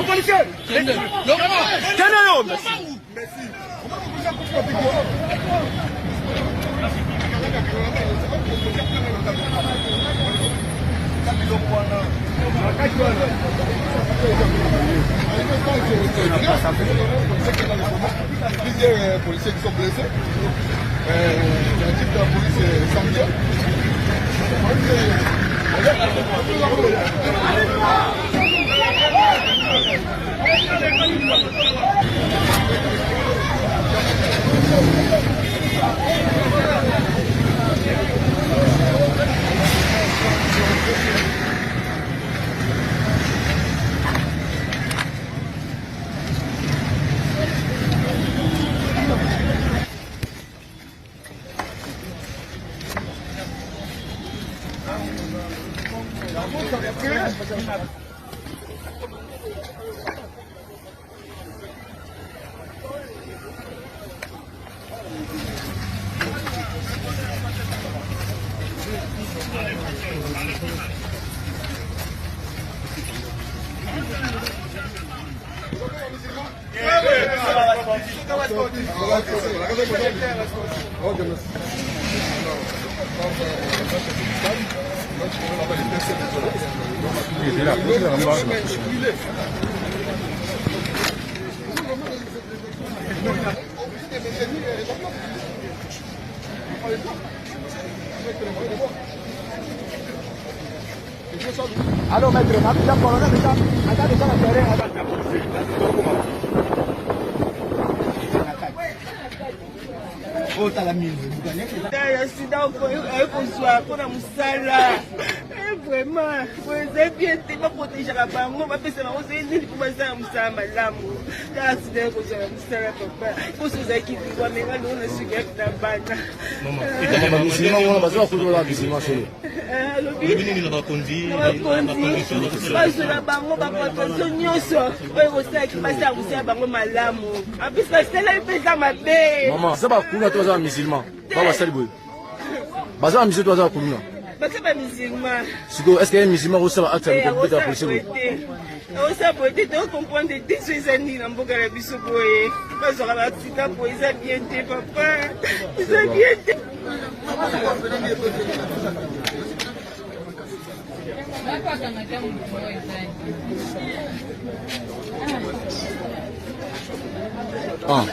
policier. Plusieurs policiers qui sont blessés. Un type de la police samedi. Allô, maître, vraiment, vous avez bien été protégé à la banque. On va faire ça, on s'est dit pour ça, on s'est mal l'amour. Là, c'est un peu ça, papa. Pour ceux qui vivent, mais là, on est sûr qu'il y a un ban. Maman, musulman, on va pas faire la musulman chez nous. On va conduire. Parce que la banque, on va protéger Nyonso. On va faire qui passe à vous, c'est la banque mal l'amour. En plus, c'est là, il fait ça, ma belle. Maman, ça va couler toi, un musulman. Pas va saluer. Baza musulman, toi, ça va couler. C'est pas musulman. Est-ce qu'il y a un musulman qui a accepté de la police? On s'est apporté de comprendre des années dans le Carabiso. Parce qu'on a accident pour ils ont bien été, papa. Ils ont bien été. Ah.